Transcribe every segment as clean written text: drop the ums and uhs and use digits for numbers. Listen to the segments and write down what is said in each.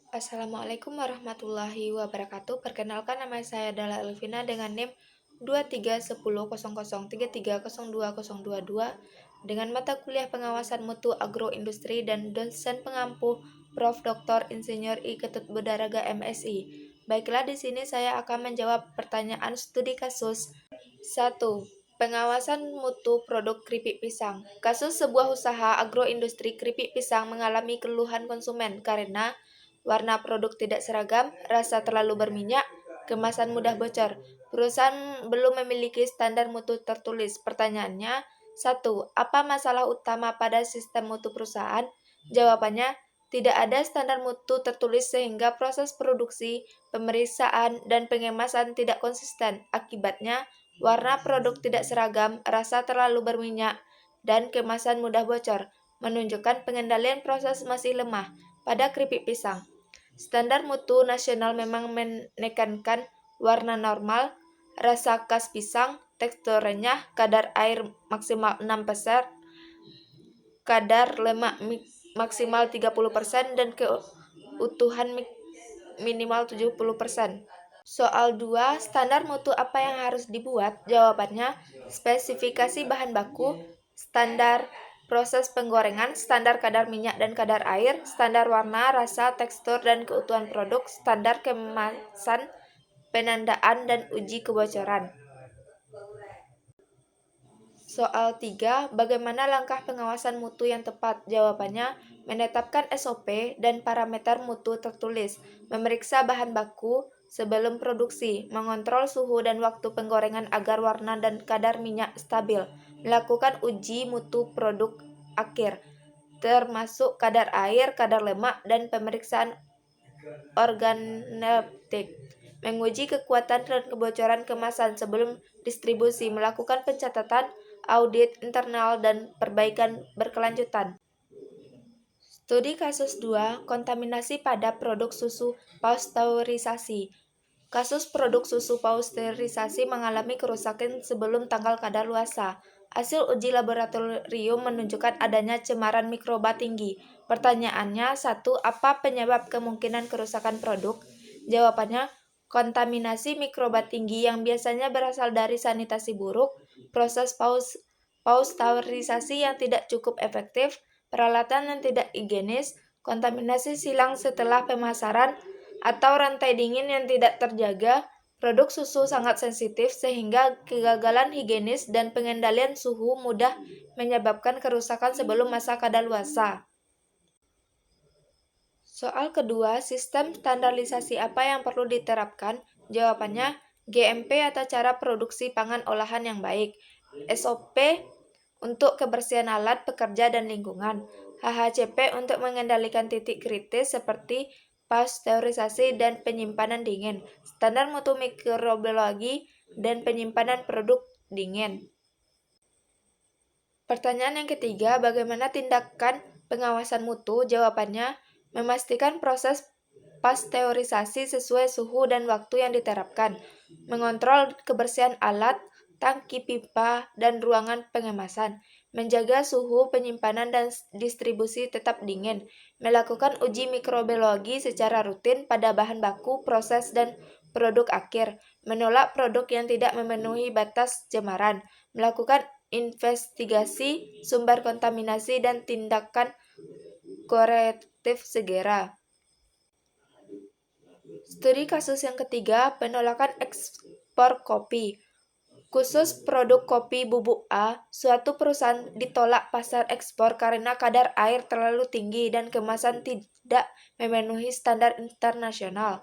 Assalamualaikum warahmatullahi wabarakatuh. Perkenalkan, nama saya adalah Elvina dengan NIM 23100033020222 dengan mata kuliah pengawasan mutu agroindustri dan dosen pengampu Prof. Dr. Insinyur I. Ketut Budaraga MSI. Baiklah, di sini saya akan menjawab pertanyaan studi kasus. 1. Pengawasan mutu produk keripik pisang. Kasus sebuah usaha agroindustri keripik pisang mengalami keluhan konsumen karena warna produk tidak seragam, rasa terlalu berminyak, kemasan mudah bocor. Perusahaan belum memiliki standar mutu tertulis. Pertanyaannya, 1. Apa masalah utama pada sistem mutu perusahaan? Jawabannya, tidak ada standar mutu tertulis sehingga proses produksi, pemeriksaan, dan pengemasan tidak konsisten. Akibatnya, warna produk tidak seragam, rasa terlalu berminyak, dan kemasan mudah bocor, menunjukkan pengendalian proses masih lemah pada keripik pisang. Standar mutu nasional memang menekankan warna normal, rasa khas pisang, tekstur renyah, kadar air maksimal 6%, kadar lemak maksimal 30%, dan keutuhan minimal 70%. Soal 2, standar mutu apa yang harus dibuat? Jawabannya, spesifikasi bahan baku, standar proses penggorengan, standar kadar minyak dan kadar air, standar warna, rasa, tekstur, dan keutuhan produk, standar kemasan, penandaan, dan uji kebocoran. Soal 3, bagaimana langkah pengawasan mutu yang tepat? Jawabannya, menetapkan SOP dan parameter mutu tertulis, memeriksa bahan baku sebelum produksi, mengontrol suhu dan waktu penggorengan agar warna dan kadar minyak stabil, melakukan uji mutu produk akhir, termasuk kadar air, kadar lemak, dan pemeriksaan organoleptik, menguji kekuatan dan kebocoran kemasan sebelum distribusi, melakukan pencatatan, audit internal, dan perbaikan berkelanjutan. Studi kasus 2, kontaminasi pada produk susu pasteurisasi. Kasus produk susu pasteurisasi mengalami kerusakan sebelum tanggal kadaluarsa. Hasil uji laboratorium menunjukkan adanya cemaran mikroba tinggi. Pertanyaannya, 1. Apa penyebab kemungkinan kerusakan produk? Jawabannya, kontaminasi mikroba tinggi yang biasanya berasal dari sanitasi buruk, proses pasteurisasi yang tidak cukup efektif, peralatan yang tidak higienis, kontaminasi silang setelah pemasaran, atau rantai dingin yang tidak terjaga. Produk susu sangat sensitif sehingga kegagalan higienis dan pengendalian suhu mudah menyebabkan kerusakan sebelum masa kadaluarsa. Soal kedua, sistem standarisasi apa yang perlu diterapkan? Jawabannya, GMP atau cara produksi pangan olahan yang baik, SOP untuk kebersihan alat, pekerja, dan lingkungan, HACCP untuk mengendalikan titik kritis seperti pasteurisasi dan penyimpanan dingin, standar mutu mikrobiologi, dan penyimpanan produk dingin. Pertanyaan yang ketiga, bagaimana tindakan pengawasan mutu? Jawabannya, memastikan proses pasteurisasi sesuai suhu dan waktu yang diterapkan, mengontrol kebersihan alat, tangki pipa, dan ruangan pengemasan, menjaga suhu penyimpanan dan distribusi tetap dingin, melakukan uji mikrobiologi secara rutin pada bahan baku, proses, dan produk akhir, menolak produk yang tidak memenuhi batas cemaran, melakukan investigasi sumber kontaminasi dan tindakan korektif segera. Studi kasus yang ketiga, penolakan ekspor kopi. Khusus produk kopi bubuk A, suatu perusahaan ditolak pasar ekspor karena kadar air terlalu tinggi dan kemasan tidak memenuhi standar internasional.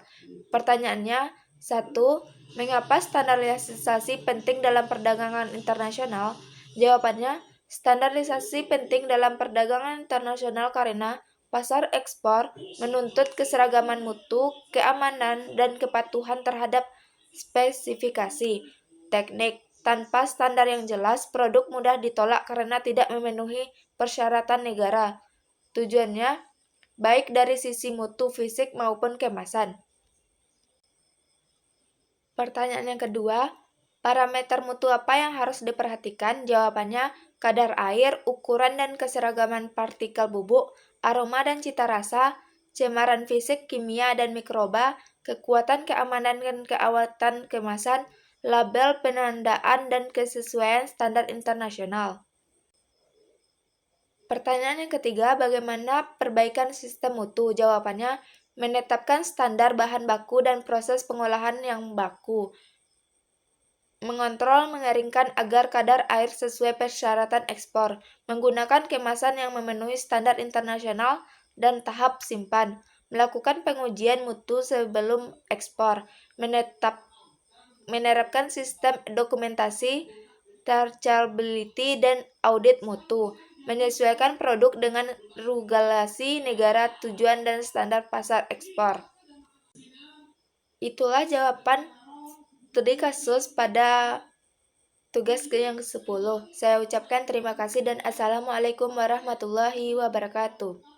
Pertanyaannya, 1. Mengapa standarisasi penting dalam perdagangan internasional? Jawabannya, standarisasi penting dalam perdagangan internasional karena pasar ekspor menuntut keseragaman mutu, keamanan, dan kepatuhan terhadap spesifikasi teknik. Tanpa standar yang jelas, produk mudah ditolak karena tidak memenuhi persyaratan negara. Tujuannya baik dari sisi mutu fisik maupun kemasan. Pertanyaan yang kedua, parameter mutu apa yang harus diperhatikan? Jawabannya, kadar air, ukuran dan keseragaman partikel bubuk, aroma dan cita rasa, cemaran fisik, kimia, dan mikroba, kekuatan keamanan dan keawatan kemasan, label penandaan, dan kesesuaian standar internasional. Pertanyaan yang ketiga, bagaimana perbaikan sistem mutu? Jawabannya, menetapkan standar bahan baku dan proses pengolahan yang baku. Mengontrol mengeringkan agar kadar air sesuai persyaratan ekspor. Menggunakan kemasan yang memenuhi standar internasional dan tahap simpan. Melakukan pengujian mutu sebelum ekspor. Menerapkan sistem dokumentasi, traceability, dan audit mutu. Menyesuaikan produk dengan regulasi negara tujuan dan standar pasar ekspor. Itulah jawaban studi kasus pada tugas yang ke-10. Saya ucapkan terima kasih dan assalamualaikum warahmatullahi wabarakatuh.